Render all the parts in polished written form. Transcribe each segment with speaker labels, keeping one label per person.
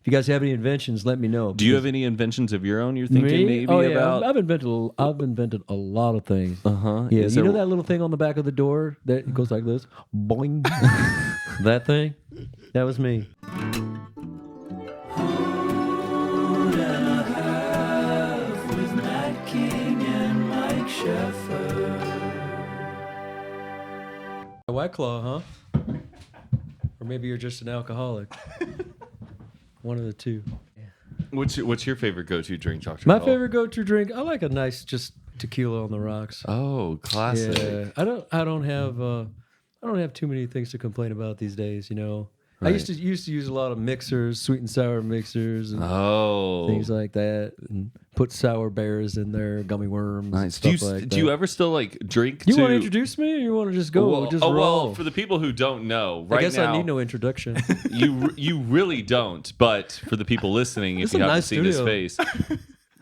Speaker 1: you guys have any inventions, let me know.
Speaker 2: Do you have any inventions of your own you're thinking maybe about?
Speaker 1: I've invented a lot of things. Yeah, you know that little thing on the back of the door that goes like this? Boing. That thing? That was me. With Matt King and Mike Sheffer. A White Claw, huh? Or maybe you're just an alcoholic. One of the two.
Speaker 2: What's your favorite go-to drink, Dr.
Speaker 1: My
Speaker 2: Bell?
Speaker 1: favorite go-to drink, I like a nice just tequila on the rocks.
Speaker 2: Oh, classic.
Speaker 1: Yeah, I don't have too many things to complain about these days, you know.
Speaker 2: Right.
Speaker 1: I used to use a lot of mixers, sweet and sour mixers, and things like that, and put sour bears in there, gummy worms.
Speaker 2: Nice.
Speaker 1: Stuff
Speaker 2: Do you ever still like drink?
Speaker 1: You want to introduce me, or you want to just go? Roll?
Speaker 2: Well, for the people who don't know, right now,
Speaker 1: I guess I need no introduction.
Speaker 2: you really don't. But for the people listening, if you haven't seen his face.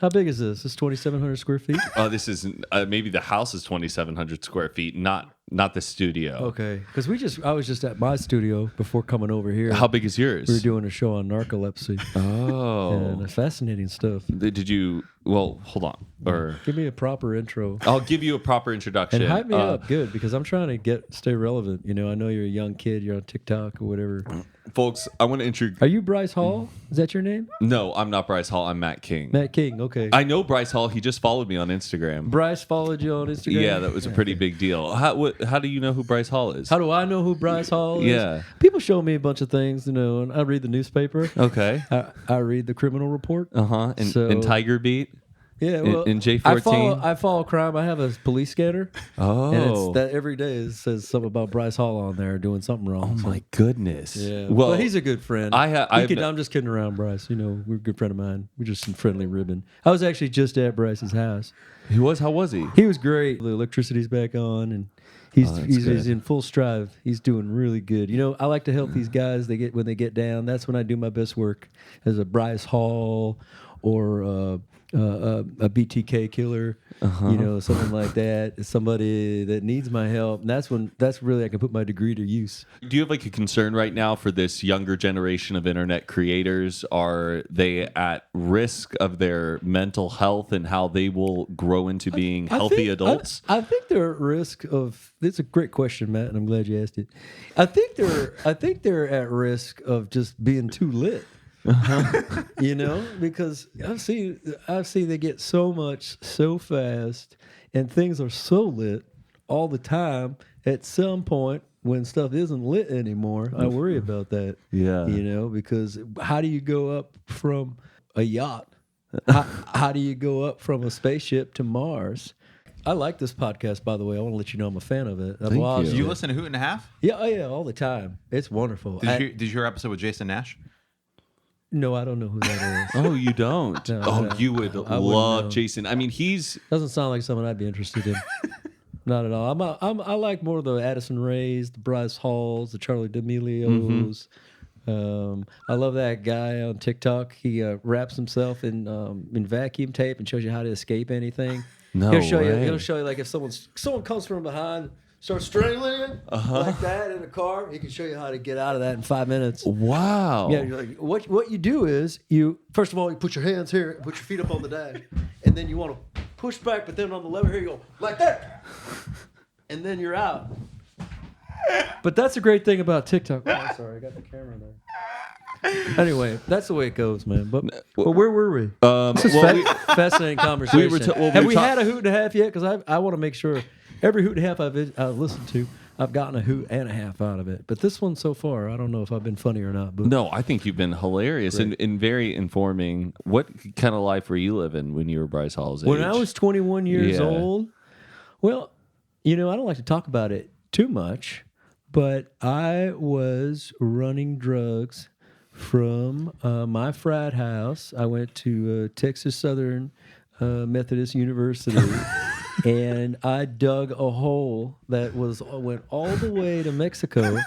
Speaker 1: How big is this? This is 2,700 square feet?
Speaker 2: This is maybe the house is 2,700 square feet, not the studio.
Speaker 1: Okay, because I was just at my studio before coming over here.
Speaker 2: How big is yours?
Speaker 1: We were doing a show on narcolepsy.
Speaker 2: Oh,
Speaker 1: and fascinating stuff.
Speaker 2: Did you? Well, hold on. Or
Speaker 1: give me a proper intro.
Speaker 2: I'll give you a proper introduction.
Speaker 1: And hype me up, good, because I'm trying to stay relevant. You know, I know you're a young kid. You're on TikTok or whatever.
Speaker 2: Folks, I want to introduce.
Speaker 1: Are you Bryce Hall? Is that your name?
Speaker 2: No, I'm not Bryce Hall. I'm Matt King.
Speaker 1: Matt King, okay.
Speaker 2: I know Bryce Hall. He just followed me on Instagram.
Speaker 1: Bryce followed you on Instagram?
Speaker 2: Yeah, that was a pretty big deal. How do you know who Bryce Hall is?
Speaker 1: How do I know who Bryce Hall is?
Speaker 2: Yeah.
Speaker 1: People show me a bunch of things, you know, and I read the newspaper.
Speaker 2: Okay.
Speaker 1: I read the criminal report.
Speaker 2: And Tiger Beat.
Speaker 1: Yeah, well,
Speaker 2: in J14.
Speaker 1: I follow crime. I have a police scanner.
Speaker 2: Oh,
Speaker 1: and it's that every day it says something about Bryce Hall on there doing something wrong.
Speaker 2: Oh my goodness!
Speaker 1: Yeah,
Speaker 2: well,
Speaker 1: but he's a good friend. I'm just kidding around, Bryce. You know, we're a good friend of mine. We're just some friendly ribbon. I was actually just at Bryce's house.
Speaker 2: He was. How was he?
Speaker 1: He was great. The electricity's back on, and he's in full stride. He's doing really good. You know, I like to help these guys. When they get down. That's when I do my best work as a Bryce Hall or a BTK killer, you know, something like that. Somebody that needs my help. And that's really I can put my degree to use.
Speaker 2: Do you have like a concern right now for this younger generation of internet creators? Are they at risk of their mental health and how they will grow into being healthy adults?
Speaker 1: I think they're at risk of. It's a great question, Matt, and I'm glad you asked it. I think they're at risk of just being too lit. You know, because I've seen they get so much so fast, and things are so lit all the time. At some point, when stuff isn't lit anymore, I worry about that.
Speaker 2: Yeah,
Speaker 1: you know, because how do you go up from a yacht? How do you go up from a spaceship to Mars? I like this podcast, by the way. I want to let you know I'm a fan of it.
Speaker 2: Thank you.
Speaker 3: Did you listen to Hoot and a Half?
Speaker 1: Yeah, all the time. It's wonderful.
Speaker 3: Did you hear our episode with Jason Nash?
Speaker 1: No, I don't know who that is.
Speaker 2: Oh, you don't?
Speaker 1: No.
Speaker 2: You would love Jason. I mean,
Speaker 1: doesn't sound like someone I'd be interested in. Not at all. I like more of the Addison Rays, the Bryce Halls, the Charlie D'Amelios. I love that guy on TikTok. He wraps himself in vacuum tape and shows you how to escape anything.
Speaker 2: No
Speaker 1: He'll show
Speaker 2: way.
Speaker 1: you like if someone comes from behind. Start strangling it like that in a car. He can show you how to get out of that in 5 minutes.
Speaker 2: Wow.
Speaker 1: Yeah, you're like, what you do is you first of all you put your hands here, put your feet up on the dash, and then you want to push back, but then on the lever here you go like that, and then you're out. But that's a great thing about TikTok. Oh, I'm sorry, I got the camera there. Anyway, that's the way it goes, man. But where were we? This is fascinating conversation. Have we had a hoot and a half yet? Because I want to make sure. Every hoot and a half I've listened to, I've gotten a hoot and a half out of it. But this one so far, I don't know if I've been funny or not. But
Speaker 2: no, I think you've been hilarious and very informing. What kind of life were you living when you were Bryce Hall's age?
Speaker 1: When I was 21 years old, well, you know, I don't like to talk about it too much, but I was running drugs from my frat house. I went to Texas Southern Methodist University. And I dug a hole that went all the way to Mexico.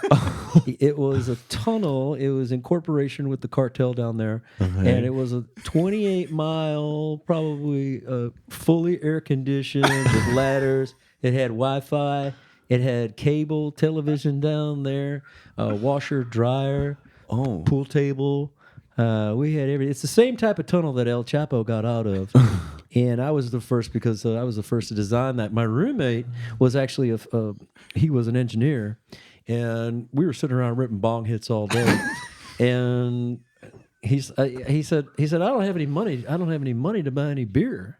Speaker 1: It was a tunnel. It was in cooperation with the cartel down there. Okay. And it was a 28-mile, probably fully air-conditioned with ladders. It had Wi-Fi. It had cable television down there, washer, dryer, pool table. We had everything. It's the same type of tunnel that El Chapo got out of. And I was the first because I was the first to design that. My roommate was actually he was an engineer, and we were sitting around ripping bong hits all day. And he said I don't have any money. I don't have any money to buy any beer.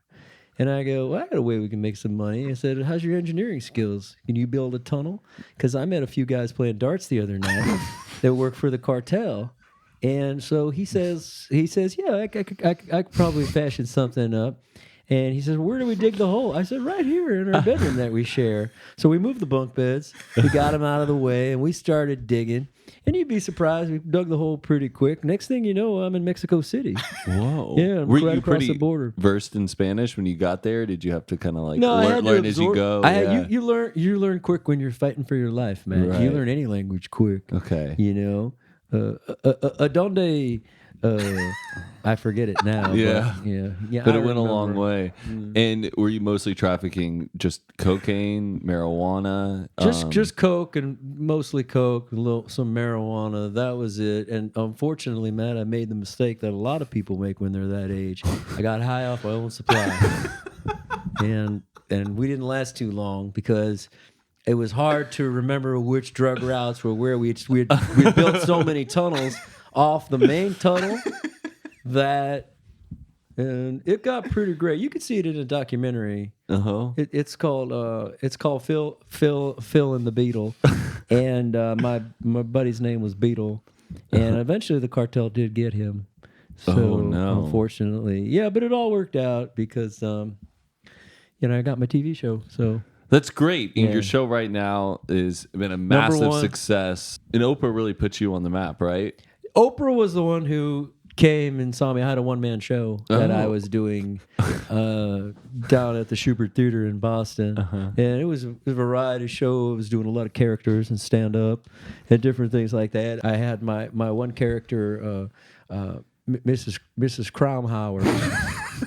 Speaker 1: And I go, well, I got a way we can make some money. I said, how's your engineering skills? Can you build a tunnel? Because I met a few guys playing darts the other night that work for the cartel. And so he says, yeah, I could probably fashion something up. And he says, where do we dig the hole? I said, right here in our bedroom that we share. So we moved the bunk beds. We got them out of the way, and we started digging. And you'd be surprised, we dug the hole pretty quick. Next thing you know, I'm in Mexico City.
Speaker 2: Whoa.
Speaker 1: Yeah, I'm
Speaker 2: Were
Speaker 1: right
Speaker 2: you
Speaker 1: across
Speaker 2: pretty
Speaker 1: the border.
Speaker 2: versed in Spanish when you got there? Did you have to kind of like
Speaker 1: No, I had to
Speaker 2: learn as you
Speaker 1: absorb-
Speaker 2: go?
Speaker 1: You learn quick when you're fighting for your life, man.
Speaker 2: Right.
Speaker 1: You learn any language quick.
Speaker 2: Okay.
Speaker 1: You know, donde, I forget it now.
Speaker 2: Yeah.
Speaker 1: yeah.
Speaker 2: But
Speaker 1: I
Speaker 2: it went a long
Speaker 1: remember.
Speaker 2: way. And were you mostly trafficking just cocaine, marijuana?
Speaker 1: Just coke and mostly coke, some marijuana. That was it. And unfortunately, Matt, I made the mistake that a lot of people make when they're that age. I got high off my own supply, and we didn't last too long because it was hard to remember which drug routes were where. We built so many tunnels off the main tunnel that. And it got pretty great. You could see it in a documentary. It's called Phil and the Beetle, and my buddy's name was Beetle, and eventually the cartel did get him. So
Speaker 2: no.
Speaker 1: unfortunately, yeah, but it all worked out because I got my TV show. So
Speaker 2: That's great. And
Speaker 1: Yeah.
Speaker 2: your show right now has been a massive
Speaker 1: one.
Speaker 2: success. And Oprah really put you on the map, right?
Speaker 1: Oprah was the one who came and saw me. I had a one-man show that I was doing down at the Schubert Theater in Boston. And it was a variety show. I was doing a lot of characters and stand-up and different things like that. I had my one character, Mrs. Cromhauer,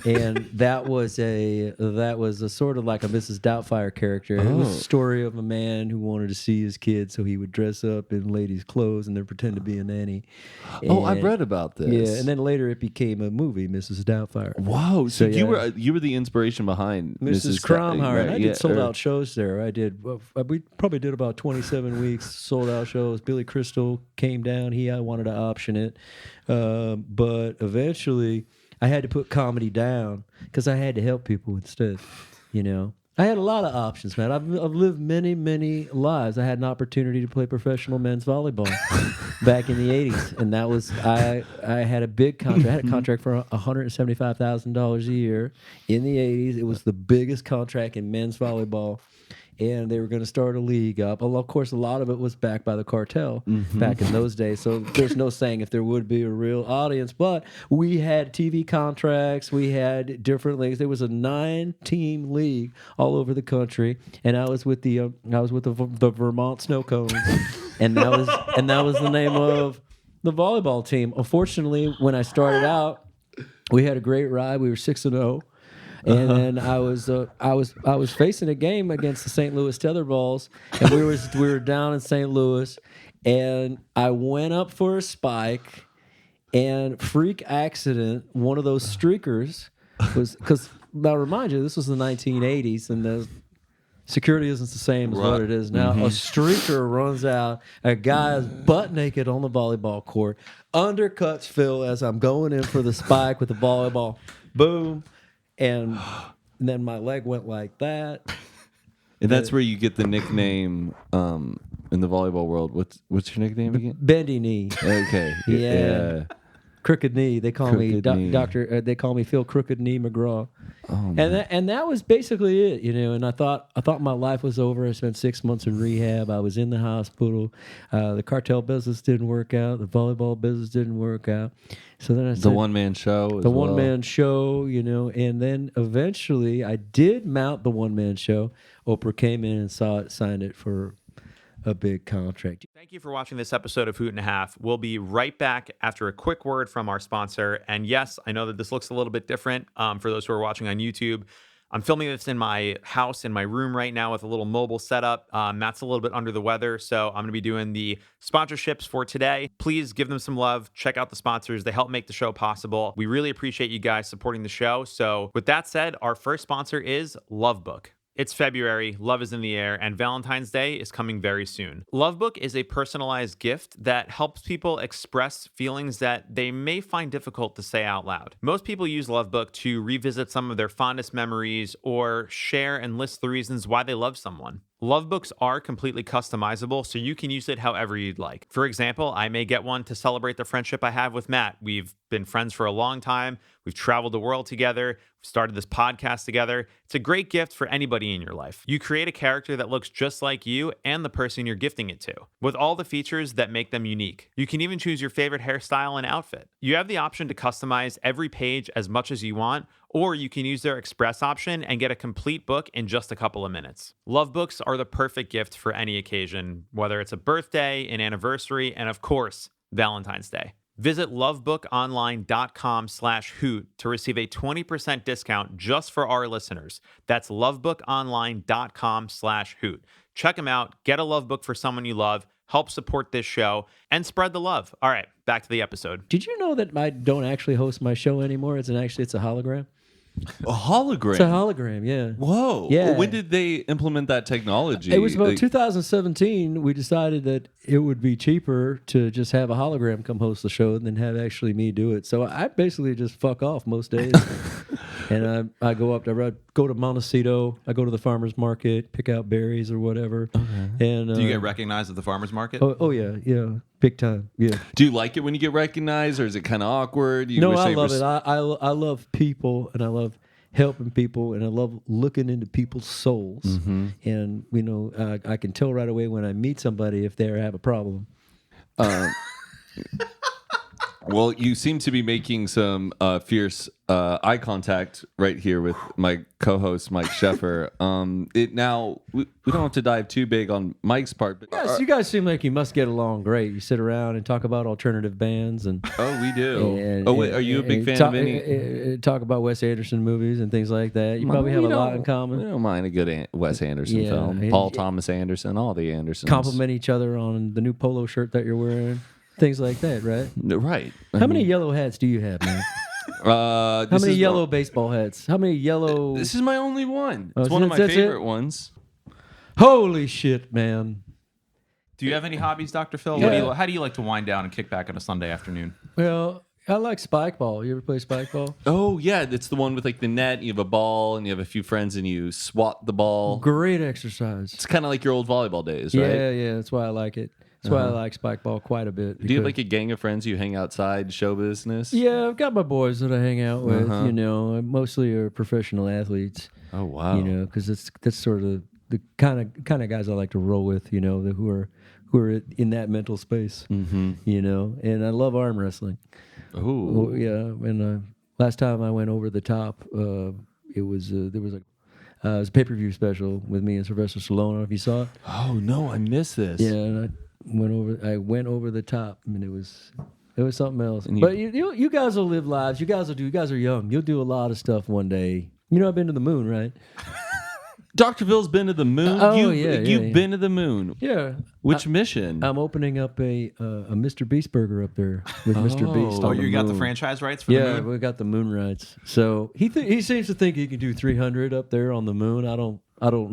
Speaker 1: and that was a sort of like a Mrs. Doubtfire character. It was a story of a man who wanted to see his kids, so he would dress up in ladies' clothes and then pretend to be a nanny.
Speaker 2: I've read about this.
Speaker 1: Yeah, and then later it became a movie, Mrs. Doubtfire.
Speaker 2: Wow! So
Speaker 1: yeah.
Speaker 2: you were the inspiration behind
Speaker 1: Mrs. Cromhauer. And I did sold-out shows there. We probably did about 27 weeks sold-out shows. Billy Crystal came down. I wanted to option it. But eventually I had to put comedy down because I had to help people instead, I had a lot of options, man. I've lived many, many lives. I had an opportunity to play professional men's volleyball back in the 80s, and that was I had a big contract. I had a contract for $175,000 a year in the 80s. It was the biggest contract in men's volleyball. And they were going to start a league up. Well, of course, a lot of it was backed by the cartel back in those days. So there's no saying if there would be a real audience. But we had TV contracts. We had different leagues. There was a 9-team league all over the country, and I was with the Vermont Snow Cones, and that was the name of the volleyball team. Unfortunately, when I started out, we had a great ride. We were 6-0. And then I was facing a game against the St. Louis Tetherballs, and we were down in St. Louis, and I went up for a spike, and freak accident, one of those streakers was because now remind you, this was the 1980s, and the security isn't the same as what it is now. A streaker runs out, a guy is butt naked on the volleyball court, undercuts Phil as I'm going in for the spike with the volleyball, boom. And then my leg went like that.
Speaker 2: And that's where you get the nickname in the volleyball world. What's your nickname again?
Speaker 1: Bendy knee.
Speaker 2: Okay.
Speaker 1: Yeah. Crooked knee. They call me
Speaker 2: Knee.
Speaker 1: Doctor. They call me Phil Crooked Knee McGraw.
Speaker 2: Oh,
Speaker 1: And that was basically it, And I thought my life was over. I spent 6 months in rehab. I was in the hospital. The cartel business didn't work out. The volleyball business didn't work out. So then I said,
Speaker 2: the one-man show.
Speaker 1: The one-man show, And then eventually I did mount the one-man show. Oprah came in and saw it, signed it for a big contract.
Speaker 4: Thank you for watching this episode of Hoot and a Half. We'll be right back after a quick word from our sponsor. And yes, I know that this looks a little bit different for those who are watching on YouTube. I'm filming this in my house, in my room right now with a little mobile setup. Matt's a little bit under the weather, so I'm going to be doing the sponsorships for today. Please give them some love. Check out the sponsors. They help make the show possible. We really appreciate you guys supporting the show. So with that said, our first sponsor is LoveBook. It's February, love is in the air, and Valentine's Day is coming very soon. LoveBook is a personalized gift that helps people express feelings that they may find difficult to say out loud. Most people use LoveBook to revisit some of their fondest memories or share and list the reasons why they love someone. LoveBooks are completely customizable, so you can use it however you'd like. For example, I may get one to celebrate the friendship I have with Matt. We've been friends for a long time. We've traveled the world together. We started this podcast together. It's a great gift for anybody in your life. You create a character that looks just like you and the person you're gifting it to, with all the features that make them unique. You can even choose your favorite hairstyle and outfit. You have the option to customize every page as much as you want, or you can use their Express option and get a complete book in just a couple of minutes. Love books are the perfect gift for any occasion, whether it's a birthday, an anniversary, and of course, Valentine's Day. Visit lovebookonline.com/hoot to receive a 20% discount just for our listeners. That's lovebookonline.com/hoot. Check them out, get a love book for someone you love, help support this show, and spread the love. All right, back to the episode.
Speaker 1: Did you know that I don't actually host my show anymore? It's a hologram.
Speaker 2: A hologram?
Speaker 1: It's a hologram, yeah.
Speaker 2: Whoa.
Speaker 1: Yeah.
Speaker 2: Well, when did they implement that technology?
Speaker 1: It was about 2017. We decided that it would be cheaper to just have a hologram come host the show than have actually me do it. So I basically just fuck off most days. And I go up there, I go to Montecito, I go to the farmer's market, pick out berries or whatever. Okay. And
Speaker 3: do you get recognized at the farmer's market?
Speaker 1: Oh yeah, big time, yeah.
Speaker 2: Do you like it when you get recognized, or is it kind of awkward?
Speaker 1: No, I love it. I love people, and I love helping people, and I love looking into people's souls. Mm-hmm. And I can tell right away when I meet somebody if they have a problem.
Speaker 2: Well, you seem to be making some fierce eye contact right here with my co-host Mike Sheffer. We don't have to dive too big on Mike's part, but
Speaker 1: yes, you guys seem like you must get along great. You sit around and talk about alternative bands, and
Speaker 2: we do. Are you a big fan of any?
Speaker 1: Talk about Wes Anderson movies and things like that. You probably have a lot in common.
Speaker 2: We don't mind a good Wes Anderson film. Paul Thomas Anderson, all the Andersons.
Speaker 1: Compliment each other on the new polo shirt that you're wearing. Things like that, right?
Speaker 2: Right.
Speaker 1: How many yellow hats do you have, man? How many yellow baseball hats? How many yellow?
Speaker 2: This is my only one. It's one of my favorite ones.
Speaker 1: Holy shit, man.
Speaker 3: Do you have any hobbies, Dr. Phil?
Speaker 1: Yeah.
Speaker 3: How do you like to wind down and kick back on a Sunday afternoon?
Speaker 1: Well, I like spike ball. You ever play spike ball?
Speaker 2: Oh, yeah. It's the one with like the net. You have a ball and you have a few friends and you swat the ball.
Speaker 1: Great exercise.
Speaker 2: It's kind of like your old volleyball days, right?
Speaker 1: Yeah. That's why I like it. That's why I like spike ball quite a bit.
Speaker 2: Do you have like a gang of friends you hang outside show business?
Speaker 1: Yeah, I've got my boys that I hang out with. Mostly are professional athletes.
Speaker 2: Oh wow!
Speaker 1: Because that's sort of the kind of guys I like to roll with. Who are in that mental space. Mm-hmm. And I love arm wrestling.
Speaker 2: Oh
Speaker 1: yeah. And last time I went over the top, it was a pay-per-view special with me and Sylvester Stallone. I don't know if you saw it.
Speaker 2: Oh no, I missed this.
Speaker 1: Yeah, and I went over the top. I mean, it was something else. But you guys will live lives. You guys are young. You'll do a lot of stuff one day. I've been to the moon, right?
Speaker 2: Dr. Phil's been to the moon. You've been to the moon.
Speaker 1: Yeah.
Speaker 2: Which mission?
Speaker 1: I'm opening up a Mr. Beast burger up there with Mr. Beast.
Speaker 3: You got the franchise rights for the moon?
Speaker 1: Yeah, we got the moon rights. So he seems to think he can do 300 up there on the moon. I don't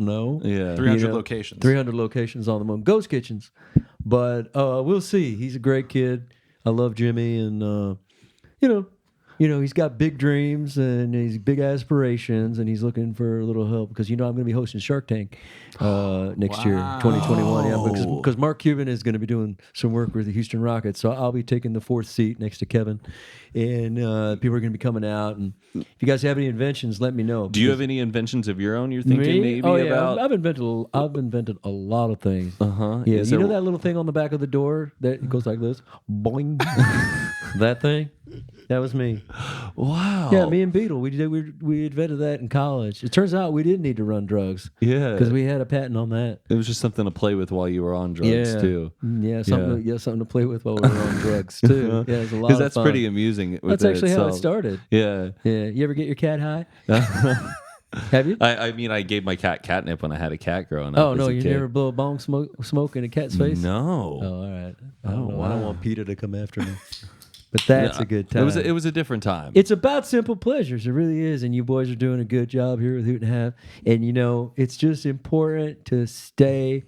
Speaker 1: know.
Speaker 2: Yeah.
Speaker 3: 300 locations.
Speaker 1: 300 locations on the moon. Ghost kitchens. But we'll see. He's a great kid. I love Jimmy, and he's got big dreams and he's big aspirations, and he's looking for a little help because I'm going to be hosting Shark Tank next year, 2021. Yeah, because Mark Cuban is going to be doing some work with the Houston Rockets, so I'll be taking the fourth seat next to Kevin, and people are going to be coming out. And if you guys have any inventions, let me know.
Speaker 2: Do you have any inventions of your own? You're thinking maybe about?
Speaker 1: I've invented a lot of things. Yeah, you know that little thing on the back of the door that goes like this, boing. That thing. That was me.
Speaker 2: Wow.
Speaker 1: Yeah, me and Beetle. We invented that in college. It turns out we didn't need to run drugs.
Speaker 2: Yeah.
Speaker 1: Because we had a patent on that.
Speaker 2: It was just something to play with while you were on drugs too.
Speaker 1: Yeah, something to play with while we were on drugs too. Yeah, it was a lot of fun.
Speaker 2: Because that's pretty amusing.
Speaker 1: That's actually how it started.
Speaker 2: Yeah.
Speaker 1: Yeah. You ever get your cat high? Have you?
Speaker 2: I mean, I gave my cat catnip when I had a cat growing up.
Speaker 1: Oh no,
Speaker 2: as a
Speaker 1: you
Speaker 2: kid.
Speaker 1: never blow a bong smoke in a cat's face?
Speaker 2: No.
Speaker 1: Oh, all right. I don't know.
Speaker 2: wow.
Speaker 1: I don't want PETA to come after me. But that's a good time.
Speaker 2: It was a different time.
Speaker 1: It's about simple pleasures. It really is. And you boys are doing a good job here with Hoot and Half. And, it's just important to stay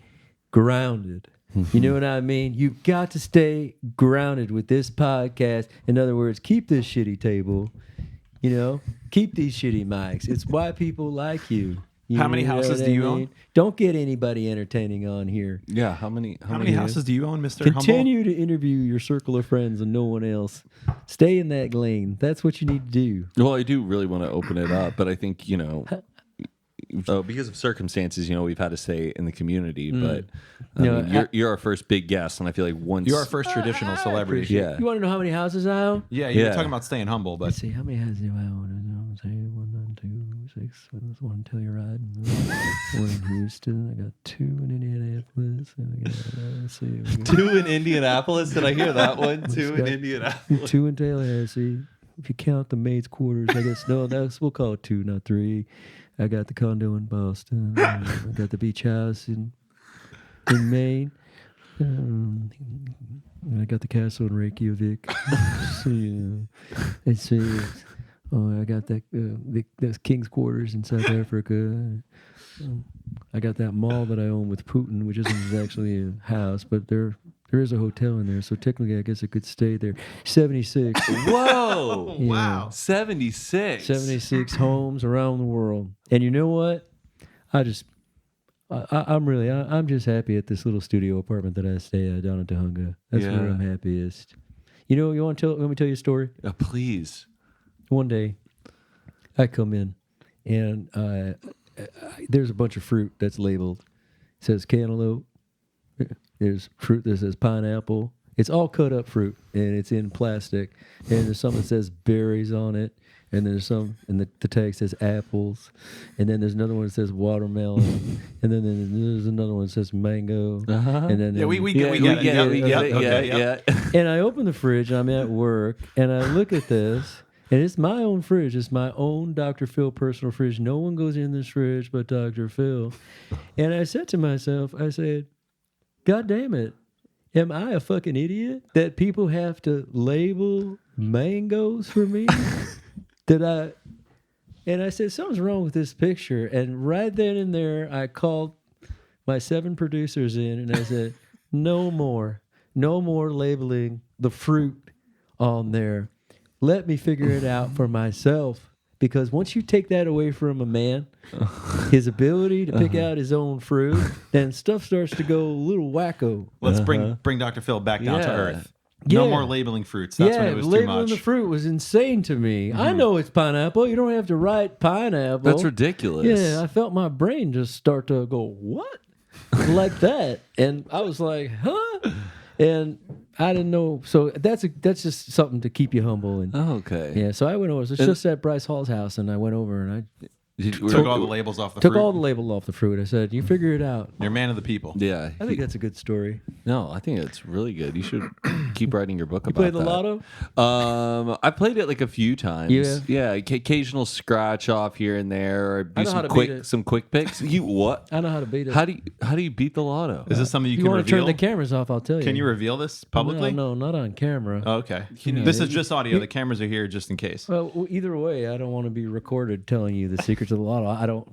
Speaker 1: grounded. You know what I mean? You've got to stay grounded with this podcast. In other words, keep this shitty table. Keep these shitty mics. It's why people like you.
Speaker 3: How many houses do you own?
Speaker 1: Don't get anybody entertaining on here.
Speaker 2: Yeah, how many
Speaker 3: houses do you own, Mr.
Speaker 1: Continue to interview your circle of friends and no one else. Stay in that lane. That's what you need to do.
Speaker 2: Well, I do really want to open it up, but I think, because of circumstances, we've had to stay in the community. But you're our first big guest, and I feel like once
Speaker 3: You're our first traditional celebrity.
Speaker 2: Yeah.
Speaker 1: You want to know how many houses I own?
Speaker 3: Yeah, you're
Speaker 2: Yeah.
Speaker 3: talking about staying humble, but
Speaker 1: Let's see, how many houses do I own? 1, 2, 6. That's one until you're riding. One in Houston. I got 2 in Indianapolis. And I got, let's see. We got
Speaker 2: 2 in Indianapolis. Did I hear that one? 2 in
Speaker 1: got-
Speaker 2: Indianapolis.
Speaker 1: 2 in Tallahassee. If you count the maid's quarters, I guess we'll call it 2, not 3. I got the condo in Boston. I got the beach house in Maine. I got the castle in Reykjavik. Let's see. Oh, I got that those king's quarters in South Africa. I got that mall that I own with Putin, which isn't actually a house, but there is a hotel in there, so technically I guess I could stay there. 76.
Speaker 2: Whoa.
Speaker 1: Yeah.
Speaker 3: wow.
Speaker 2: 76.
Speaker 1: 76 homes around the world. And you know what? I'm just happy at this little studio apartment that I stay at down in Tahunga. That's where I'm happiest. You want me to tell you a story?
Speaker 2: Please.
Speaker 1: One day, I come in, and there's a bunch of fruit that's labeled. It says cantaloupe. There's fruit that says pineapple. It's all cut up fruit, and it's in plastic. And there's some that says berries on it. And there's some, and the tag says apples. And then there's another one that says watermelon. And then there's another one that says mango.
Speaker 2: Uh-huh.
Speaker 1: And then
Speaker 3: we get it.
Speaker 2: Yeah.
Speaker 1: and I open the fridge, and I'm at work, and I look at this, and it's my own fridge. It's my own Dr. Phil personal fridge. No one goes in this fridge but Dr. Phil. And I said to myself, God damn it. Am I a fucking idiot that people have to label mangoes for me? And I said, something's wrong with this picture. And right then and there, I called my 7 producers in, and I said, no more labeling the fruit on there. Let me figure it out for myself. Because once you take that away from a man, his ability to pick out his own fruit, then stuff starts to go a little wacko.
Speaker 3: Let's bring Dr. Phil back down to
Speaker 2: Yeah.
Speaker 3: earth. No
Speaker 1: Yeah.
Speaker 3: more labeling fruits. That's when it was too
Speaker 1: labeling
Speaker 3: much.
Speaker 1: the fruit was insane to me. I know it's pineapple. You don't have to write pineapple.
Speaker 2: That's ridiculous.
Speaker 1: Yeah, I felt my brain just start to go, what? Like that. And I was like, huh? And I didn't know. So that's just something to keep you humble. And
Speaker 2: Okay.
Speaker 1: yeah, so I went over. So it's just at Bryce Hall's house, and I went over and I
Speaker 3: Took all the labels off the
Speaker 1: took
Speaker 3: fruit.
Speaker 1: all the label off the fruit. I said, you figure it out.
Speaker 3: You're a man of the people.
Speaker 2: Yeah.
Speaker 1: I think that's a good story.
Speaker 2: No, I think it's really good. You should keep writing your book
Speaker 1: You
Speaker 2: about
Speaker 1: play the
Speaker 2: that.
Speaker 1: lotto?
Speaker 2: I played it like a few times.
Speaker 1: Yeah.
Speaker 2: Occasional scratch off here and there, or
Speaker 1: I
Speaker 2: do
Speaker 1: know how
Speaker 2: some
Speaker 1: to beat it.
Speaker 2: some quick picks. You what?
Speaker 1: I know how to beat it.
Speaker 2: How do you beat the lotto?
Speaker 3: Is this something you
Speaker 1: if you
Speaker 3: can
Speaker 1: want to turn
Speaker 3: reveal?
Speaker 1: the cameras off, I'll tell you.
Speaker 3: Can you reveal this publicly?
Speaker 1: No, not on camera.
Speaker 3: Oh, okay.
Speaker 2: know,
Speaker 3: This is just audio. The cameras are here just in case.
Speaker 1: Well, either way, I don't want to be recorded telling you the secrets of the lotto. I don't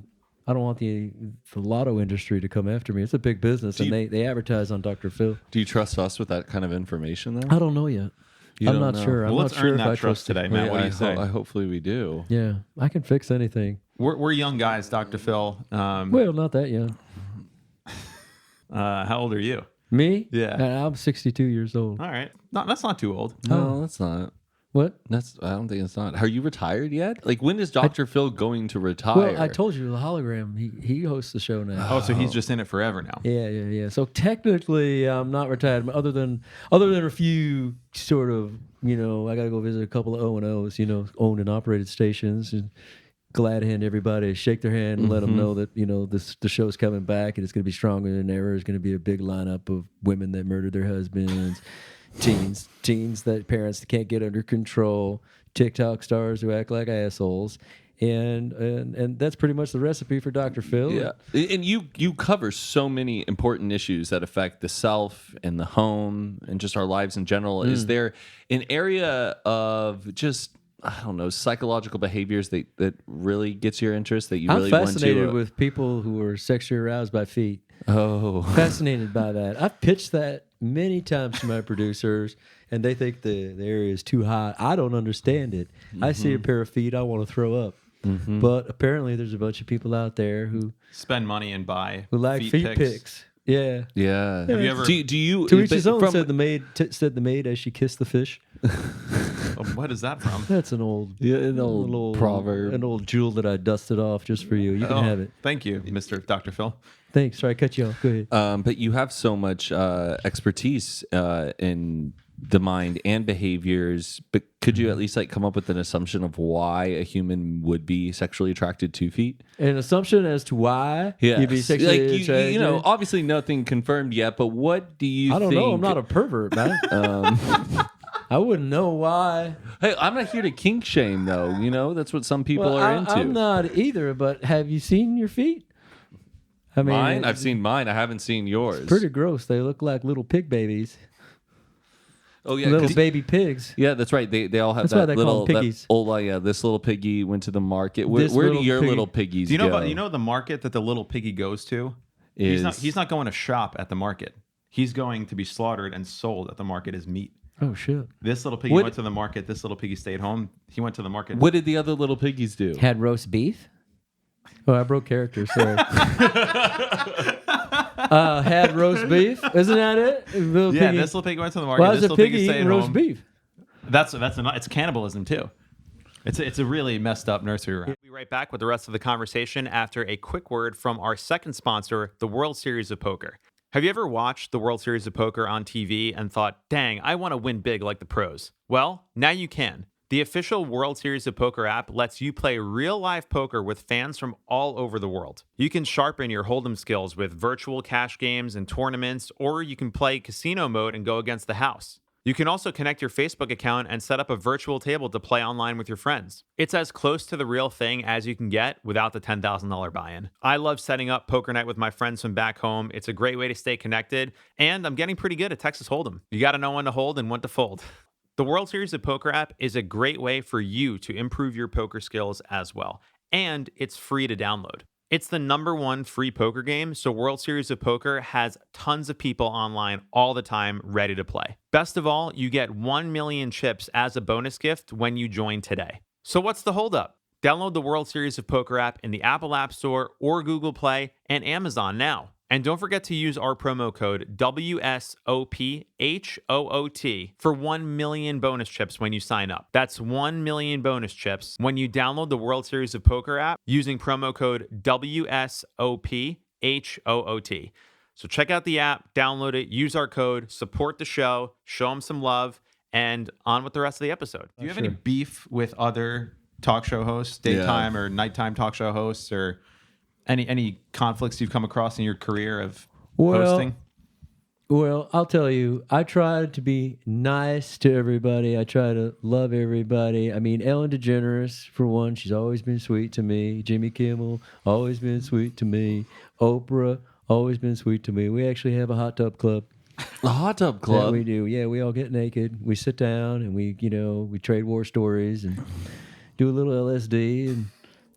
Speaker 1: want the lotto industry to come after me. It's a big business, and they advertise on Dr. Phil.
Speaker 2: Do you trust us with that kind of information, though?
Speaker 1: I don't know yet.
Speaker 2: You
Speaker 1: I'm
Speaker 2: don't
Speaker 1: not
Speaker 2: know.
Speaker 1: sure. I'm
Speaker 3: Well,
Speaker 1: not
Speaker 3: let's
Speaker 1: sure
Speaker 3: earn
Speaker 1: if
Speaker 3: that
Speaker 1: I
Speaker 3: trust
Speaker 1: trust it.
Speaker 3: today, Matt. What do you say?
Speaker 2: Hopefully we do.
Speaker 1: Yeah, I can fix anything.
Speaker 3: We're young guys, Dr. Phil.
Speaker 1: Well, not that young.
Speaker 3: How old are you?
Speaker 1: Me?
Speaker 3: Yeah.
Speaker 1: I'm 62 years old.
Speaker 3: All right. No, that's not too old.
Speaker 2: No, that's not.
Speaker 1: What?
Speaker 2: I don't think it's not. Are you retired yet? Like, when is Dr. Phil going to retire?
Speaker 1: Well, I told you the hologram. He hosts the show now.
Speaker 3: Oh, so he's just in it forever now.
Speaker 1: Yeah. So technically, I'm not retired, other than a few sort of, I got to go visit a couple of O&Os, owned and operated stations, and glad hand everybody, shake their hand, and let them know that the show's coming back and it's going to be stronger than ever. It's going to be a big lineup of women that murdered their husbands, teens that parents can't get under control, TikTok stars who act like assholes. and that's pretty much the recipe for Dr. Phil.
Speaker 2: Yeah, and you cover so many important issues that affect the self and the home and just our lives in general. Is there an area of just, I don't know, psychological behaviors that really gets your interest, that you really
Speaker 1: I'm
Speaker 2: want to?
Speaker 1: fascinated with people who are sexually aroused by feet.
Speaker 2: Oh,
Speaker 1: Fascinated by that. I've pitched that many times to my producers, and they think the area is too hot. I don't understand it. I see a pair of feet, I want to throw up. But apparently, there's a bunch of people out there who
Speaker 3: Spend money and buy
Speaker 1: like feet pics. Yeah.
Speaker 2: yeah.
Speaker 3: Have you ever?
Speaker 2: Do you?
Speaker 1: To each his
Speaker 2: but
Speaker 1: own,
Speaker 2: from-
Speaker 1: said the maid as she kissed the fish.
Speaker 3: What is that from?
Speaker 1: That's an old,
Speaker 2: Yeah, an old proverb.
Speaker 1: an old jewel that I dusted off just for you. You can have it.
Speaker 3: Thank you, Mr. Dr. Phil.
Speaker 1: Thanks. Sorry, I cut you off. Go ahead.
Speaker 2: But you have so much expertise in the mind and behaviors. But could you at least like come up with an assumption of why a human would be sexually attracted to feet?
Speaker 1: An assumption as to why you'd be sexually
Speaker 2: like
Speaker 1: attracted.
Speaker 2: you know, obviously nothing confirmed yet. But what do you?
Speaker 1: I don't
Speaker 2: think?
Speaker 1: know. I'm not a pervert, man. I wouldn't know why.
Speaker 2: Hey, I'm not here to kink shame, though. You know, that's what some people are into.
Speaker 1: I'm not either. But have you seen your feet? I mean,
Speaker 2: Mine? I've seen mine. I haven't seen yours.
Speaker 1: Pretty gross. They look like little pig babies.
Speaker 2: Oh yeah,
Speaker 1: Little
Speaker 2: 'cause-
Speaker 1: baby pigs.
Speaker 2: yeah, that's right. They all have
Speaker 1: That's why
Speaker 2: that
Speaker 1: they call
Speaker 2: little
Speaker 1: them
Speaker 2: that
Speaker 1: piggies.
Speaker 2: old yeah. This little piggy went to the market. Where
Speaker 1: This
Speaker 2: do
Speaker 1: little
Speaker 2: your
Speaker 1: piggy-
Speaker 2: little piggies
Speaker 3: Do you know
Speaker 2: go?
Speaker 3: about the market that the little piggy goes to?
Speaker 2: Is
Speaker 3: He's not going to shop at the market. He's going to be slaughtered and sold at the market as meat.
Speaker 1: Oh shit.
Speaker 3: This little piggy
Speaker 2: What-
Speaker 3: went to the market. This little piggy stayed home. He went to the market.
Speaker 2: What did the other little piggies do?
Speaker 1: Had roast beef. Oh, I broke character. Sorry. Had roast beef. Isn't that it? Little
Speaker 3: Yeah,
Speaker 1: piggy.
Speaker 3: this little piggy went to the market.
Speaker 1: Why
Speaker 3: This
Speaker 1: is a
Speaker 3: little
Speaker 1: piggy
Speaker 3: piggy stayed
Speaker 1: eating roast
Speaker 3: home.
Speaker 1: beef?
Speaker 3: It's cannibalism too. It's a really messed up nursery rhyme.
Speaker 4: We'll be right back with the rest of the conversation after a quick word from our second sponsor, the World Series of Poker. Have you ever watched the World Series of Poker on TV and thought, dang, I want to win big like the pros? Well, now you can. The official World Series of Poker app lets you play real live poker with fans from all over the world. You can sharpen your hold'em skills with virtual cash games and tournaments, or you can play casino mode and go against the house. You can also connect your Facebook account and set up a virtual table to play online with your friends. It's as close to the real thing as you can get without the $10,000 buy-in. I love setting up poker night with my friends from back home. It's a great way to stay connected, and I'm getting pretty good at Texas Hold'em. You got to know when to hold and when to fold. The World Series of Poker app is a great way for you to improve your poker skills as well, and it's free to download. It's the #1 free poker game, so World Series of Poker has tons of people online all the time ready to play. Best of all, you get 1 million chips as a bonus gift when you join today. So what's the holdup? Download the World Series of Poker app in the Apple App Store or Google Play and Amazon now. And don't forget to use our promo code WSOPHOOT for 1 million bonus chips when you sign up. That's 1 million bonus chips when you download the World Series of Poker app using promo code WSOPHOOT. So check out the app, download it, use our code, support the show, show them some love, and on with the rest of the episode.
Speaker 3: Do you have any beef with other talk show hosts, daytime or nighttime talk show hosts, or any conflicts you've come across in your career of hosting?
Speaker 1: Well, I'll tell you, I try to be nice to everybody. I try to love everybody. I mean, Ellen DeGeneres, for one, she's always been sweet to me. Jimmy Kimmel, always been sweet to me. Oprah, always been sweet to me. We actually have a hot tub club.
Speaker 2: A hot tub
Speaker 1: Yeah,
Speaker 2: club.
Speaker 1: we do. Yeah, we all get naked. We sit down and we trade war stories and do a little LSD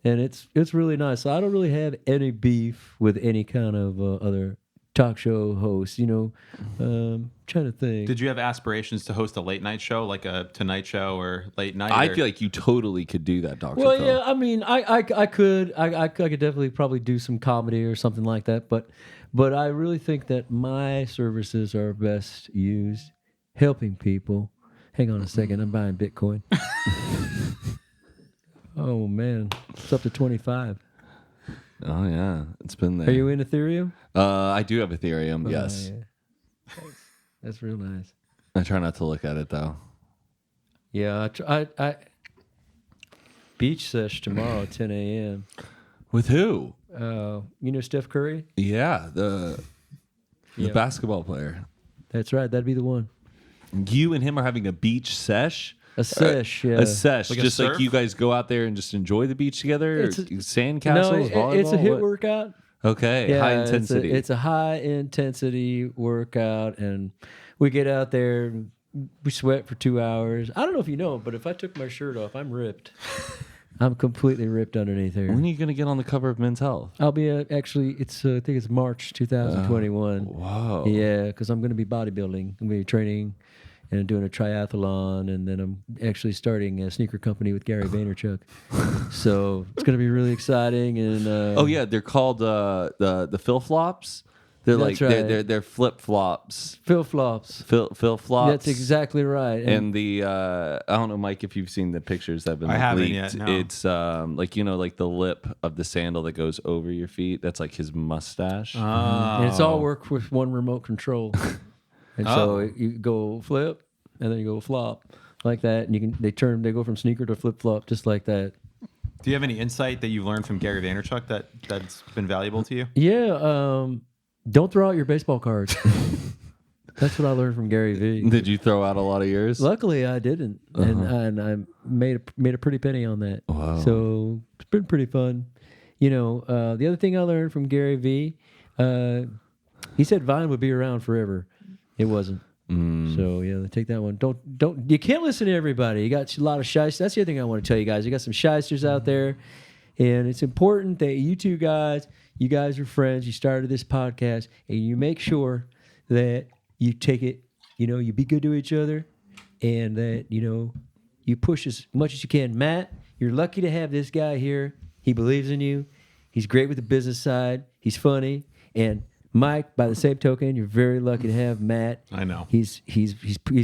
Speaker 1: and it's really nice. So I don't really have any beef with any kind of other talk show hosts. Trying to think.
Speaker 3: Did you have aspirations to host a late night show, like a Tonight Show or Late Night?
Speaker 2: I feel like you totally could do that, Dr.
Speaker 1: Well,
Speaker 2: Phil.
Speaker 1: yeah. I mean, I could definitely probably do some comedy or something like that. But I really think that my services are best used helping people. Hang on a second. I'm buying Bitcoin. Oh man, it's up to 25.
Speaker 2: Oh yeah, it's been there.
Speaker 1: Are you in Ethereum?
Speaker 2: I do have Ethereum. Yes,
Speaker 1: Oh, yeah. Thanks. That's real nice.
Speaker 2: I try not to look at it though.
Speaker 1: Yeah, I beach sesh tomorrow at 10 a.m.
Speaker 2: With who?
Speaker 1: Steph Curry?
Speaker 2: Yeah, the
Speaker 1: Yeah.
Speaker 2: basketball player.
Speaker 1: That's right. That'd be the one.
Speaker 2: You and him are having a beach sesh.
Speaker 1: A sesh, yeah.
Speaker 2: A sesh,
Speaker 3: Like a
Speaker 2: just like
Speaker 3: surf?
Speaker 2: you guys go out there and just enjoy the beach together.
Speaker 1: It's
Speaker 2: Or
Speaker 1: a-
Speaker 2: sand
Speaker 1: No,
Speaker 2: castles, volleyball.
Speaker 1: it's a HIIT
Speaker 2: what?
Speaker 1: workout.
Speaker 2: Okay,
Speaker 1: Yeah,
Speaker 2: high intensity.
Speaker 1: It's a high intensity workout, and we get out there, and we sweat for 2 hours. I don't know if you know, but if I took my shirt off, I'm ripped. I'm completely ripped underneath here.
Speaker 2: When are you going to get on the cover of Men's Health?
Speaker 1: I'll be actually. It's I think it's March 2021.
Speaker 2: Wow.
Speaker 1: Yeah, because I'm going to be bodybuilding. I'm going to be training and doing a triathlon, and then I'm actually starting a sneaker company with Gary Vaynerchuk. So it's going to be really exciting. And
Speaker 2: Oh yeah, they're called the Phil Flops. They're
Speaker 1: That's
Speaker 2: like
Speaker 1: right.
Speaker 2: they're flip flops.
Speaker 1: Phil Flops.
Speaker 2: Phil Flops.
Speaker 1: That's exactly right.
Speaker 2: And the I don't know, Mike, if you've seen the pictures that have been
Speaker 3: I haven't
Speaker 2: leaked.
Speaker 3: yet, no.
Speaker 2: It's like like the lip of the sandal that goes over your feet. That's like his mustache.
Speaker 1: And it's all work with one remote control. And so
Speaker 3: Oh.
Speaker 1: you go flip, and then you go flop like that, and they go from sneaker to flip flop just like that.
Speaker 3: Do you have any insight that you've learned from Gary Vaynerchuk that's been valuable to you?
Speaker 1: Yeah, don't throw out your baseball cards. That's what I learned from Gary V.
Speaker 2: Did you throw out a lot of yours?
Speaker 1: Luckily, I didn't, and I made a pretty penny on that.
Speaker 2: Wow.
Speaker 1: So it's been pretty fun. The other thing I learned from Gary V. He said Vine would be around forever. It wasn't. So yeah, take that one. Don't. You can't listen to everybody. You got a lot of shysters. That's the other thing I want to tell you guys. You got some shysters out there, and it's important that you two guys, you guys are friends. You started this podcast, and you make sure that you take it. You be good to each other, and that you push as much as you can. Matt, you're lucky to have this guy here. He believes in you. He's great with the business side. He's funny. And Mike, by the same token, you're very lucky to have Matt.
Speaker 3: I know.
Speaker 1: He's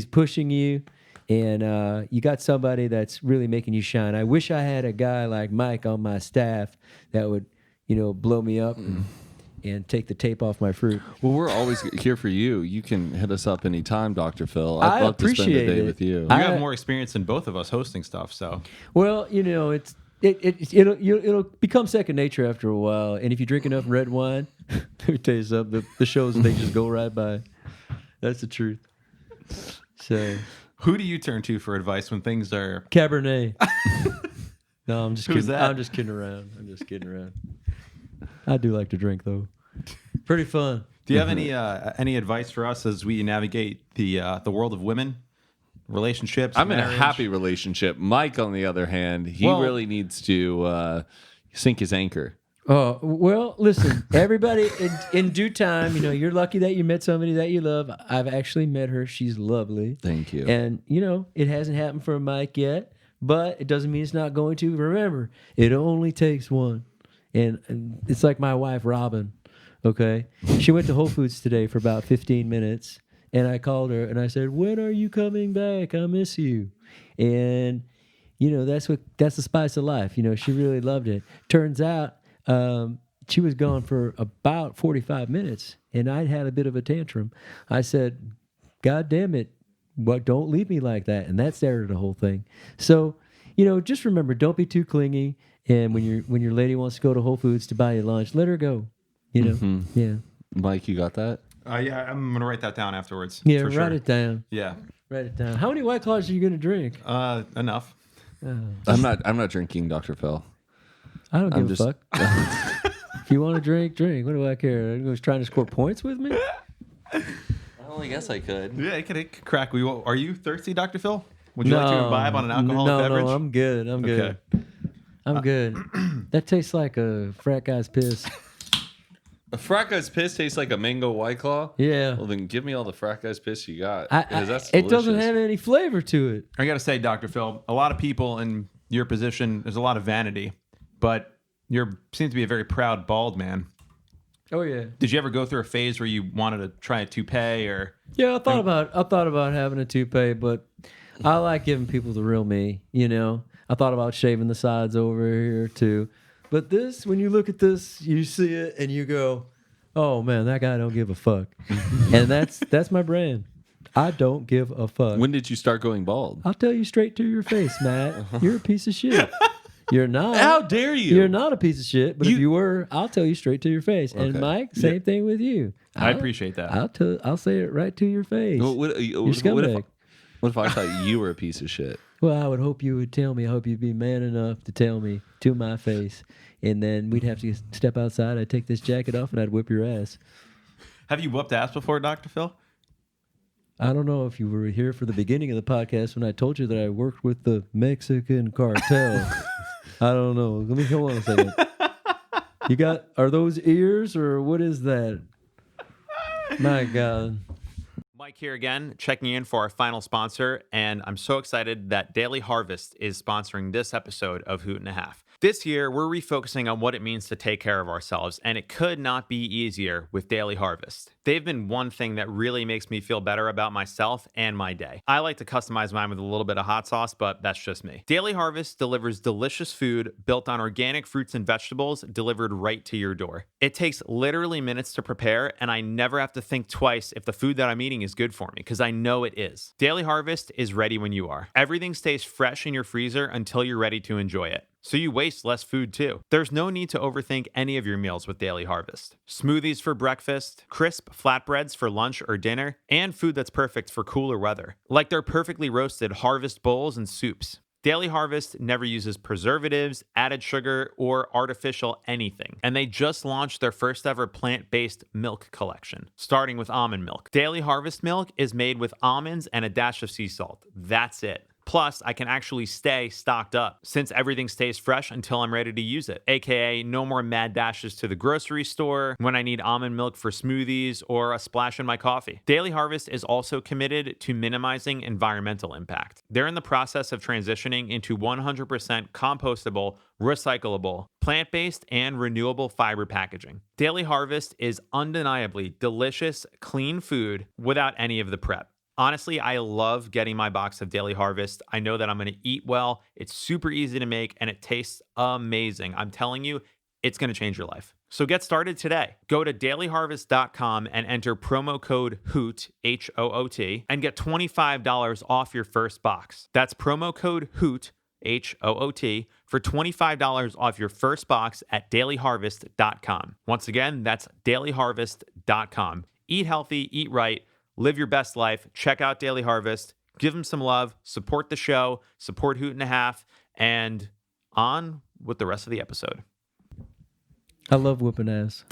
Speaker 1: pushing you, and you got somebody that's really making you shine. I wish I had a guy like Mike on my staff that would, blow me up and take the tape off my fruit.
Speaker 2: Well, we're always here for you. You can hit us up anytime, Dr. Phil. I'd
Speaker 1: I
Speaker 2: love to spend the
Speaker 1: appreciate
Speaker 2: day
Speaker 1: it.
Speaker 2: with you.
Speaker 3: You have more experience than both of us hosting stuff, so
Speaker 1: Well, it'll become second nature after a while. And if you drink enough red wine, let me tell you something, the shows, they just go right by. That's the truth. So,
Speaker 3: who do you turn to for advice when things are?
Speaker 1: Cabernet. No, I'm just
Speaker 3: Who's
Speaker 1: kidding.
Speaker 3: that?
Speaker 1: I'm just kidding around. I do like to drink, though. Pretty fun.
Speaker 3: Do you have any advice for us as we navigate the world of women, relationships?
Speaker 2: I'm in a
Speaker 3: marriage?
Speaker 2: happy relationship. Mike, on the other hand, he
Speaker 3: Well-
Speaker 2: really needs to sink his anchor.
Speaker 1: Oh, well, listen, everybody, in due time, you're lucky that you met somebody that you love. I've actually met her. She's lovely.
Speaker 2: Thank you.
Speaker 1: And, it hasn't happened for Mike yet, but it doesn't mean it's not going to. Remember, it only takes one. And it's like my wife, Robin, okay? She went to Whole Foods today for about 15 minutes, and I called her, and I said, when are you coming back? I miss you. And, that's the spice of life. She really loved it. Turns out, she was gone for about 45 minutes, and I'd had a bit of a tantrum. I said, God damn it, don't leave me like that. And that started the whole thing. So, just remember, don't be too clingy. And when your lady wants to go to Whole Foods to buy you lunch, let her go. Yeah.
Speaker 2: Mike, you got that?
Speaker 3: Yeah, I'm gonna write that down afterwards.
Speaker 1: Yeah,
Speaker 3: for
Speaker 1: write
Speaker 3: sure.
Speaker 1: it down.
Speaker 3: Yeah,
Speaker 1: Write it down. How many White Claws are you going to drink?
Speaker 3: enough.
Speaker 2: I'm not drinking, Dr. Phil.
Speaker 1: I don't
Speaker 2: I'm
Speaker 1: give
Speaker 2: just-
Speaker 1: a fuck. If you want to drink, drink. What do I care? Are you trying to score points with me?
Speaker 2: I only guess I could.
Speaker 3: Yeah, it could crack. Are you thirsty, Dr. Phil? Would you like to imbibe on an alcoholic beverage?
Speaker 1: No, I'm good. I'm good.
Speaker 3: Okay.
Speaker 1: I'm good. That tastes like a frat guy's piss.
Speaker 2: A frat guy's piss tastes like a mango White Claw?
Speaker 1: Yeah.
Speaker 2: Well, then give me all the frat guy's piss you got. 'cause that's
Speaker 1: it doesn't
Speaker 2: delicious.
Speaker 1: have any flavor to it.
Speaker 3: I got to say, Dr. Phil, a lot of people in your position, there's a lot of vanity, but you seem to be a very proud bald man.
Speaker 1: Oh yeah.
Speaker 3: Did you ever go through a phase where you wanted to try a toupee or?
Speaker 1: Yeah, I thought about having a toupee, but I like giving people the real me. I thought about shaving the sides over here too. But this, when you look at this, you see it and you go, "Oh man, that guy don't give a fuck." And that's my brand. I don't give a fuck.
Speaker 2: When did you start going bald?
Speaker 1: I'll tell you straight to your face, Matt. You're a piece of shit. You're not.
Speaker 2: How dare you?
Speaker 1: You're not a piece of shit. But if you were, I'll tell you straight to your face. And
Speaker 2: Okay.
Speaker 1: Mike, same thing with you.
Speaker 3: I appreciate that.
Speaker 1: I'll say it right to your face.
Speaker 2: What
Speaker 1: You're scumbag.
Speaker 2: if I thought you were a piece of shit?
Speaker 1: Well, I would hope you would tell me. I hope you'd be man enough to tell me to my face. And then we'd have to step outside. I'd take this jacket off and I'd whip your ass.
Speaker 3: Have you whooped ass before, Dr. Phil?
Speaker 1: I don't know if you were here for the beginning of the podcast when I told you that I worked with the Mexican cartel. I don't know. Let me hold on a second. Are those ears or what is that? My God.
Speaker 4: Mike here again, checking in for our final sponsor, and I'm so excited that Daily Harvest is sponsoring this episode of Hoot and a Half. This year, we're refocusing on what it means to take care of ourselves, and it could not be easier with Daily Harvest. They've been one thing that really makes me feel better about myself and my day. I like to customize mine with a little bit of hot sauce, but that's just me. Daily Harvest delivers delicious food built on organic fruits and vegetables delivered right to your door. It takes literally minutes to prepare, and I never have to think twice if the food that I'm eating is good for me, because I know it is. Daily Harvest is ready when you are. Everything stays fresh in your freezer until you're ready to enjoy it. So you waste less food too. There's no need to overthink any of your meals with Daily Harvest. Smoothies for breakfast, crisp flatbreads for lunch or dinner, and food that's perfect for cooler weather, like their perfectly roasted Harvest bowls and soups. Daily Harvest never uses preservatives, added sugar, or artificial anything. And they just launched their first ever plant-based milk collection, starting with almond milk. Daily Harvest milk is made with almonds and a dash of sea salt. That's it. Plus, I can actually stay stocked up since everything stays fresh until I'm ready to use it. AKA, no more mad dashes to the grocery store when I need almond milk for smoothies or a splash in my coffee. Daily Harvest is also committed to minimizing environmental impact. They're in the process of transitioning into 100% compostable, recyclable, plant-based, and renewable fiber packaging. Daily Harvest is undeniably delicious, clean food without any of the prep. Honestly, I love getting my box of Daily Harvest. I know that I'm going to eat well. It's super easy to make and it tastes amazing. I'm telling you, it's going to change your life. So get started today. Go to dailyharvest.com and enter promo code HOOT, H-O-O-T, and get $25 off your first box. That's promo code HOOT, H-O-O-T, for $25 off your first box at dailyharvest.com. Once again, that's dailyharvest.com. Eat healthy, eat right. Live your best life. Check out Daily Harvest. Give them some love. Support the show. Support Hoot and a Half. And on with the rest of the episode.
Speaker 1: I love whooping ass.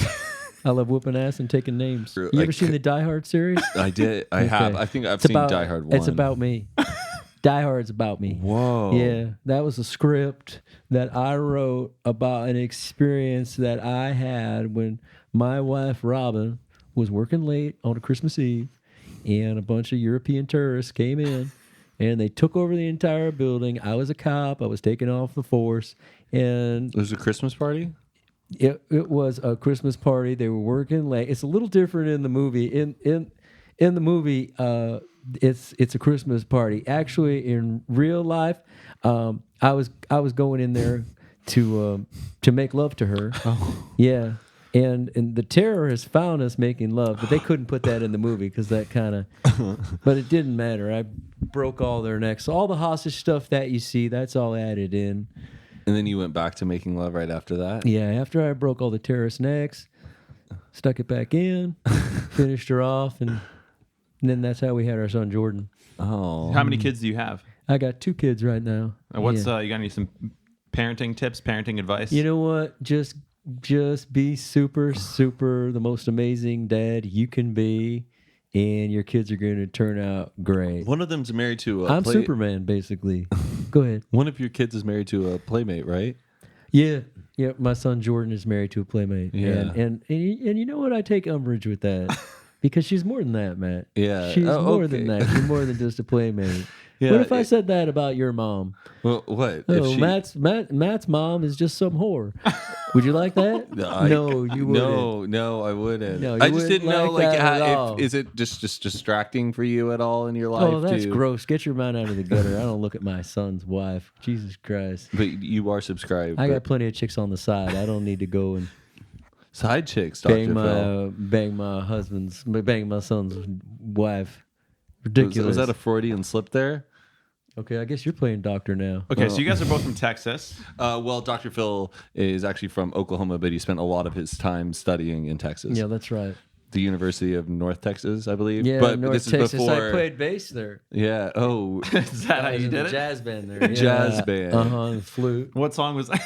Speaker 1: I love whooping ass and taking names. You ever seen the Die Hard series?
Speaker 2: I did. I have. I think I've seen Die Hard 1.
Speaker 1: It's about me. Die Hard's about me.
Speaker 2: Whoa.
Speaker 1: Yeah, that was a script that I wrote about an experience that I had when my wife, Robin, was working late on a Christmas Eve. And a bunch of European tourists came in, and they took over the entire building. I was a cop. I was taken off the force. And
Speaker 2: it was a Christmas party?
Speaker 1: It was a Christmas party. They were working late. It's a little different in the movie. In the movie, it's a Christmas party. Actually, in real life, I was going in there to make love to her.
Speaker 2: Oh.
Speaker 1: Yeah. And the terrorists found us making love, but they couldn't put that in the movie because that kind of... But it didn't matter. I broke all their necks. All the hostage stuff that you see, that's all added in.
Speaker 2: And then you went back to making love right after that?
Speaker 1: Yeah, after I broke all the terrorist necks, stuck it back in, finished her off, and then that's how we had our son Jordan.
Speaker 2: Oh.
Speaker 3: How many kids do you have?
Speaker 1: I got 2 kids right now.
Speaker 3: What's you got any some parenting tips, parenting advice?
Speaker 1: You know what? Just be super the most amazing dad you can be, and your kids are going to turn out great.
Speaker 2: One of them's married to
Speaker 1: I'm Superman, basically. Go ahead.
Speaker 2: One of your kids is married to a playmate, right?
Speaker 1: Yeah. My son Jordan is married to a playmate.
Speaker 2: Yeah.
Speaker 1: And you know what? I take umbrage with that because she's more than that, Matt.
Speaker 2: Yeah.
Speaker 1: She's more than that. She's more than just a playmate. Yeah, what if I said that about your mom?
Speaker 2: Well, what?
Speaker 1: Oh, Matt's mom is just some whore. Would you like that? No, you wouldn't.
Speaker 2: No, I wouldn't.
Speaker 1: No,
Speaker 2: I just didn't know,
Speaker 1: is
Speaker 2: it just distracting for you at all in your life?
Speaker 1: Oh, that's gross. Get your mind out of the gutter. I don't look at my son's wife. Jesus Christ.
Speaker 2: But you are subscribed.
Speaker 1: I got plenty of chicks on the side. I don't need to go and
Speaker 2: side chicks, Dr. Phil.
Speaker 1: Bang my son's wife. Ridiculous.
Speaker 2: Was that a Freudian slip there?
Speaker 1: Okay, I guess you're playing doctor now.
Speaker 3: Okay, so you guys are both from Texas.
Speaker 2: Well, Dr. Phil is actually from Oklahoma, but he spent a lot of his time studying in Texas.
Speaker 1: Yeah, that's right.
Speaker 2: the University of North Texas, I believe.
Speaker 1: Yeah,
Speaker 2: but
Speaker 1: North
Speaker 2: this is
Speaker 1: Texas.
Speaker 2: before.
Speaker 1: I played bass there.
Speaker 2: Yeah. Oh,
Speaker 3: Is that how
Speaker 1: I was
Speaker 3: you
Speaker 1: in
Speaker 3: did
Speaker 1: the
Speaker 3: it?
Speaker 1: jazz band there. Yeah.
Speaker 2: Jazz band.
Speaker 1: And flute.
Speaker 3: What song was that?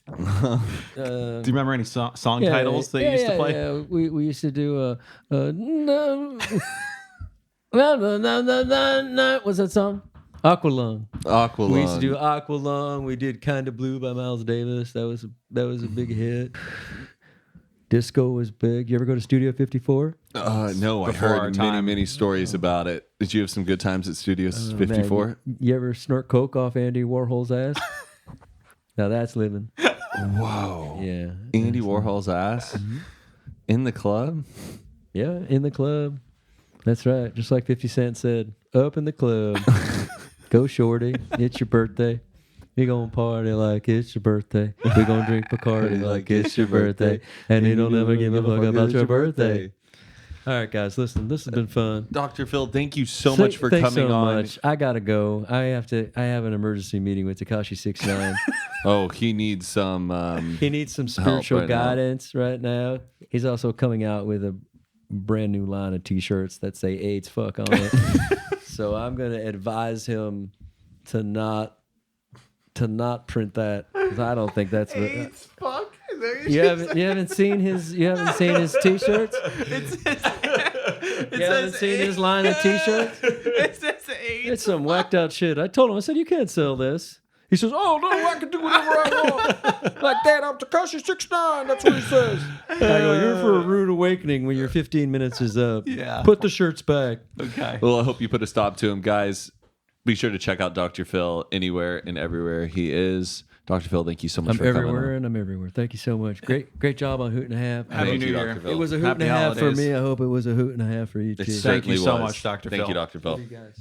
Speaker 1: Uh,
Speaker 3: Do you remember any song titles that you used to play?
Speaker 1: Yeah, we used to do no, no. What's that song? Aqualung.
Speaker 2: Aqualung.
Speaker 1: We used to do Aqualung. We did Kinda Blue by Miles Davis. That was a big hit. Disco was big. You ever go to Studio 54?
Speaker 2: No, I
Speaker 3: Before our
Speaker 2: heard many,
Speaker 3: time.
Speaker 2: many stories about it. Did you have some good times at Studios 54?
Speaker 1: Man, you ever snort coke off Andy Warhol's ass? Now that's living.
Speaker 2: Whoa.
Speaker 1: Yeah.
Speaker 2: Andy Warhol's ass in the club?
Speaker 1: Yeah, in the club. That's right. Just like 50 Cent said, up in the club. Go shorty. It's your birthday. We gonna party like it's your birthday. We gonna drink Bacardi like it's your birthday. And you don't ever give a fuck about your birthday. All right, guys, listen. This has been fun.
Speaker 2: Dr. Phil, thank you so much for
Speaker 1: Thanks
Speaker 2: coming
Speaker 1: so
Speaker 2: on.
Speaker 1: much. I gotta go. I have an emergency meeting with Tekashi 69.
Speaker 2: Oh, he needs some.
Speaker 1: He needs some spiritual
Speaker 2: right now.
Speaker 1: guidance right now. He's also coming out with a brand new line of T-shirts that say AIDS fuck on it. So I'm gonna advise him to not print that, because I don't think that's
Speaker 3: AIDS fuck.
Speaker 1: you haven't seen his T-shirts. You haven't seen his line of T-shirts.
Speaker 3: It says AIDS.
Speaker 1: It's some whacked out shit. I told him. I said, you can't sell this. He says, oh no, I can do whatever I want. Like that, I'm Tekashi 69. That's what he says. I go, you're for a rude awakening when your 15 minutes is up.
Speaker 3: Yeah.
Speaker 1: Put the shirts back.
Speaker 3: Okay.
Speaker 2: Well, I hope you put a stop to him, guys. Be sure to check out Dr. Phil anywhere and everywhere he is. Dr. Phil, thank you so much
Speaker 1: I'm
Speaker 2: for coming
Speaker 1: everywhere
Speaker 2: on.
Speaker 1: and I'm everywhere. Thank you so much. Great job on Hoot and a Half.
Speaker 3: Happy
Speaker 2: Thank
Speaker 3: New
Speaker 2: you,
Speaker 3: Year.
Speaker 2: Dr. Phil.
Speaker 1: It was a hoot
Speaker 3: Happy
Speaker 1: and a half for
Speaker 3: holidays.
Speaker 1: me. I hope it was a hoot and a half for you too.
Speaker 2: It
Speaker 3: Thank you
Speaker 2: certainly
Speaker 3: so
Speaker 2: was.
Speaker 3: much, Dr.
Speaker 2: Thank
Speaker 3: Phil.
Speaker 2: you, Dr. Phil.
Speaker 1: You guys.